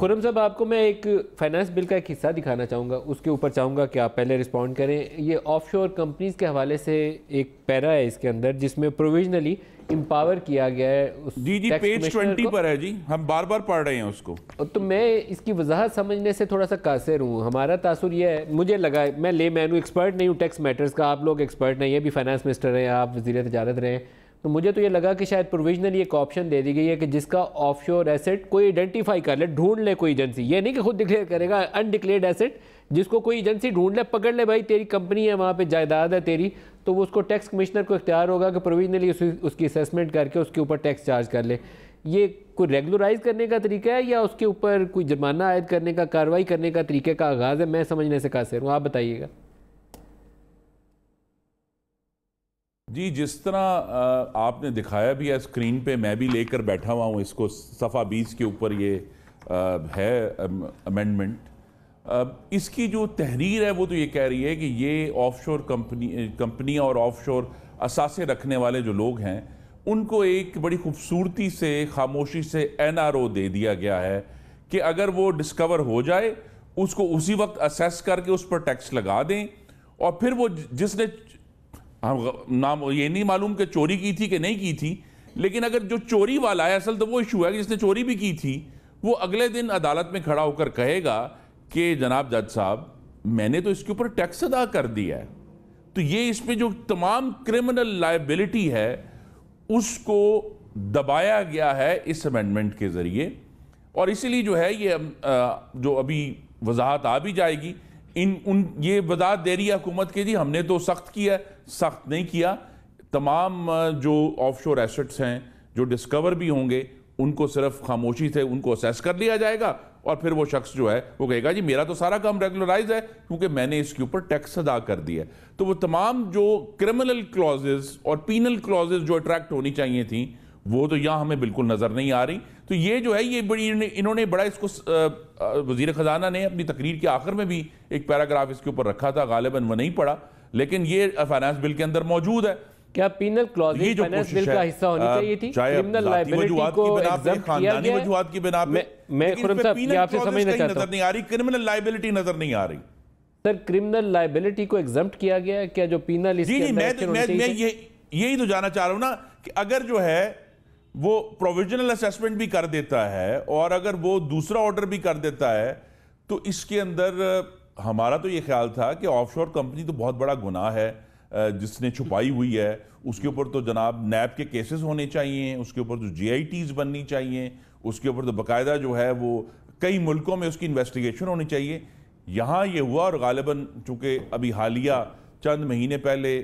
खुर्रम साहब, आपको मैं एक फाइनेंस बिल का एक हिस्सा दिखाना चाहूँगा, उसके ऊपर चाहूँगा कि आप पहले रिस्पॉन्ड करें। ये ऑफशोर कंपनीज के हवाले से एक पैरा है इसके अंदर जिसमें प्रोविजनली एम्पावर किया गया है। जी पेज 20 पर है जी, हम बार बार पढ़ रहे हैं उसको। तो मैं इसकी वजाहत समझने से थोड़ा सा कासिर हूँ। हमारा तासुर ये है, मुझे लगा, मैं ले मैनू एक्सपर्ट नहीं हूँ टैक्स मैटर्स का, आप लोग एक्सपर्ट नहीं है, भी फाइनेंस मिनिस्टर हैं, आप वज़ीर तिजारत रहे हैं, तो मुझे तो ये लगा कि शायद प्रोविजनली एक ऑप्शन दे दी गई है कि जिसका ऑफशोर एसेट कोई आइडेंटिफाई कर ले, ढूंढ ले कोई एजेंसी, ये नहीं कि खुद डिक्लेयर करेगा, अनडिक्लेयर्ड एसेट जिसको कोई एजेंसी ढूंढ ले, पकड़ ले, भाई तेरी कंपनी है, वहाँ पे जायदाद है तेरी, तो वो उसको टैक्स कमिश्नर को इख्तियार होगा कि प्रोविजनली उसकी असेसमेंट करके उसके ऊपर टैक्स चार्ज कर ले। ये कोई रेगुलराइज करने का तरीका है या उसके ऊपर कोई जुर्माना आयद करने का, कार्रवाई करने का तरीके का आगाज़ है? मैं समझने से कासिर हूँ, आप बताइएगा। जी, जिस तरह आपने दिखाया भी है स्क्रीन पे, मैं भी लेकर बैठा हुआ हूँ इसको, सफ़ा 20 के ऊपर ये है अमेंडमेंट। इसकी जो तहरीर है वो तो ये कह रही है कि ये ऑफशोर कंपनी और ऑफशोर असासे रखने वाले जो लोग हैं उनको एक बड़ी खूबसूरती से, खामोशी से NRO दे दिया गया है कि अगर वो डिस्कवर हो जाए उसको उसी वक्त असेस करके उस पर टैक्स लगा दें, और फिर वो जिसने, नाम ये नहीं मालूम कि चोरी की थी कि नहीं की थी, लेकिन अगर जो चोरी वाला है, असल तो वो इशू है कि जिसने चोरी भी की थी, वो अगले दिन अदालत में खड़ा होकर कहेगा कि जनाब जज साहब, मैंने तो इसके ऊपर टैक्स अदा कर दिया है। तो ये इसमें जो तमाम क्रिमिनल लायबिलिटी है उसको दबाया गया है इस अमेंडमेंट के जरिए, और इसीलिए जो है ये जो अभी वजाहत आ भी जाएगी, ये वजाहत दे रही है हुकूमत के, जी हमने तो सख्त किया, सख्त नहीं किया। तमाम जो ऑफशोर एसेट्स हैं जो डिस्कवर भी होंगे उनको सिर्फ खामोशी से उनको असेस कर लिया जाएगा, और फिर वो शख्स जो है वो कहेगा जी मेरा तो सारा काम रेगुलराइज है क्योंकि मैंने इसके ऊपर टैक्स अदा कर दिया। तो वो तमाम जो क्रिमिनल क्लॉजेज और पीनल क्लॉजेज जो अट्रैक्ट होनी चाहिए थी वो तो यहाँ हमें बिल्कुल नजर नहीं आ रही। तो ये जो है ये बड़ी, इन्होंने बड़ा इसको, वजीर खजाना ने अपनी तकरीर के आखिर में भी एक पैराग्राफ इसके ऊपर रखा था, गालिबन वो नहीं पढ़ा, लेकिन ये फाइनेंस बिल के अंदर मौजूद है। क्या पीनल क्लॉज़ेज फाइनेंस बिल का हिस्सा होनी चाहिए थी? क्रिमिनल लायबिलिटी को एग्जम्प्ट किया गया है, वजूहात की बिना पे, मैं खुर्रम साहब ये आपसे समझना चाहता हूं, नजर नहीं आ रही, क्रिमिनल लायबिलिटी नजर नहीं आ रही। सर, क्रिमिनल लायबिलिटी को एग्जम्प्ट किया गया है क्या? जो पीनल इसके अंदर, मैं यही तो जानना चाह रहा हूं ना कि अगर जो है वो प्रोविजनल असेसमेंट भी कर देता है और अगर वो दूसरा ऑर्डर भी कर देता है, तो इसके अंदर हमारा तो ये ख्याल था कि ऑफशोर कंपनी तो बहुत बड़ा गुनाह है जिसने छुपाई हुई है, उसके ऊपर तो जनाब नैब के केसेस होने चाहिए, उसके ऊपर तो GITs बननी चाहिए, उसके ऊपर तो बाकायदा जो है वो कई मुल्कों में उसकी इन्वेस्टिगेशन होनी चाहिए। यहाँ ये हुआ, और गालिबन चूँकि अभी हालिया चंद महीने पहले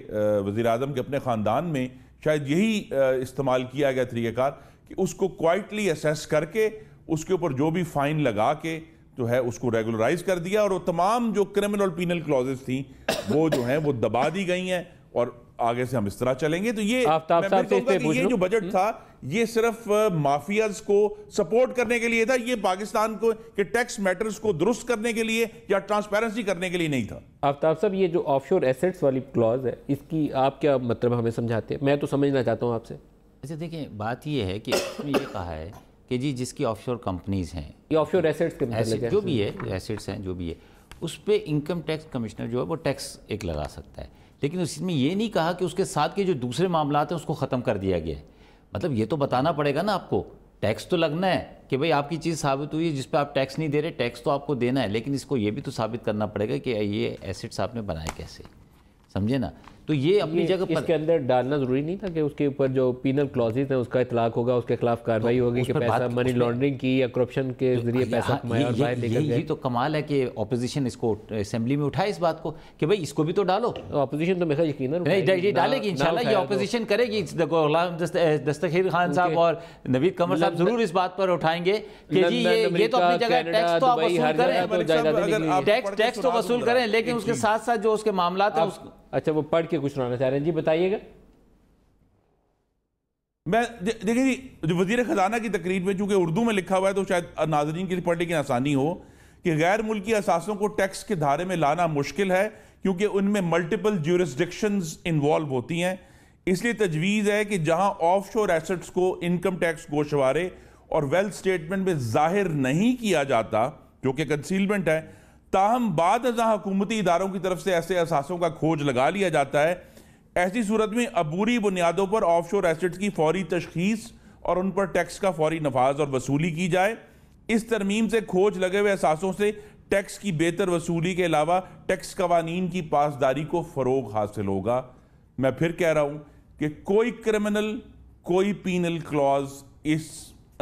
वज़ीर आज़म के अपने ख़ानदान में शायद यही इस्तेमाल किया गया तरीक़ाकार कि उसको क्वाइटली असेस करके उसके ऊपर जो भी फ़ाइन लगा के जो है उसको रेगुलराइज कर दिया, और वो तमाम जो क्रिमिनल और पीनल क्लॉजेस थी वो जो हैं वो दबा दी गई हैं, और आगे से हम इस तरह चलेंगे। तो ये ये जो बजट था ये सिर्फ माफियाज को सपोर्ट करने के लिए था, ये पाकिस्तान को के टैक्स मैटर्स को दुरुस्त करने के लिए या ट्रांसपेरेंसी करने के लिए नहीं था। आफ्ताब साहब, ये जो ऑफशोर एसेट्स वाली क्लॉज है इसकी आप क्या मतलब हमें समझाते हैं? मैं तो समझना चाहता हूँ आपसे। अच्छा देखिए, बात ये है कि ये कहा है कि जी जिसकी ऑफशोर कंपनीज हैं, ये ऑफशोर एसेट्स के मतलब जो भी है, एसेट्स हैं जो भी है, उस पर इनकम टैक्स कमिश्नर जो है वो टैक्स एक लगा सकता है, लेकिन उसमें ये नहीं कहा कि उसके साथ के जो दूसरे मामलात हैं उसको ख़त्म कर दिया गया है। मतलब ये तो बताना पड़ेगा ना आपको, टैक्स तो लगना है कि भाई आपकी चीज़ साबित हुई है जिस पे आप टैक्स नहीं दे रहे, टैक्स तो आपको देना है, लेकिन इसको ये भी तो साबित करना पड़ेगा कि ये एसेट्स आपने बनाए कैसे, समझे ना। तो ये अपनी जगह पर इसके अंदर डालना जरूरी नहीं था कि उसके ऊपर जो पीनल क्लॉजेज हैं उसका इतलाक होगा, उसके खिलाफ कार्रवाई होगी कि पैसा मनी लॉन्ड्रिंग की या करप्शन के जरिए पैसा कमाया और बाहर लेकर गए। यही तो कमाल है कि ऑपोजिशन इसको असेंबली में उठाए इस बात को कि भाई इसको भी तो डालो। ऑपोजिशन तो मेरा यकीनन नहीं डालेगी, इंशाल्लाह ये ऑपोजिशन करेगी। गुलाम दस्तगीर खान साहब और नवीद कमर साहब जरूर इस बात पर उठाएंगे कि जी ये तो अपनी जगह टैक्स तो आप वसूल करें, टैक्स तो वसूल करें, लेकिन उसके साथ साथ जो उसके मामला है। अच्छा, वो पढ़ के कुछ सुनाना चाह रहे हैं, जी बताइएगा। मैं देखिए जी, वजीर खजाना की तकरीर में चूंकि उर्दू में लिखा हुआ है तो शायद नाज़रीन के लिए पढ़ने की आसानी हो कि गैर मुल्की असासों को टैक्स के धारे में लाना मुश्किल है क्योंकि उनमें मल्टीपल ज्यूरिसडिक्शंस इन्वॉल्व होती हैं। इसलिए तजवीज़ है कि जहां ऑफशोर एसेट्स को इनकम टैक्स गोशवारे और वेल्थ स्टेटमेंट में जाहिर नहीं किया जाता, जो कि कंसीलमेंट है, ताहम बाद अज़ां हुकूमती इदारों की तरफ से ऐसे असासों का खोज लगा लिया जाता है, ऐसी सूरत में अबूरी बुनियादों पर ऑफशोर एसेट्स की फौरी तशखीस और उन पर टैक्स का फौरी नफाज और वसूली की जाए। इस तरमीम से खोज लगे हुए असासों से टैक्स की बेहतर वसूली के अलावा टैक्स कवानीन की पासदारी को फरोग हासिल होगा। मैं फिर कह रहा हूं कि कोई क्रिमिनल, कोई पीनल क्लॉज इस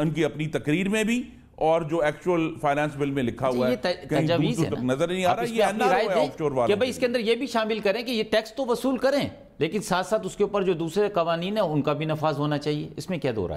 उनकी अपनी तकरीर में भी और जो एक्चुअल फाइनेंस बिल में लिखा हुआ है कहीं दूर तक नजर नहीं आ रहा। ये एनआरओ है ऑफशोर वाला कि भाई इसके अंदर ये भी शामिल करें कि ये टैक्स तो वसूल करें, लेकिन साथ साथ उसके ऊपर जो दूसरे कवानीन है उनका भी नफाज होना चाहिए। इसमें क्या दो रहा है?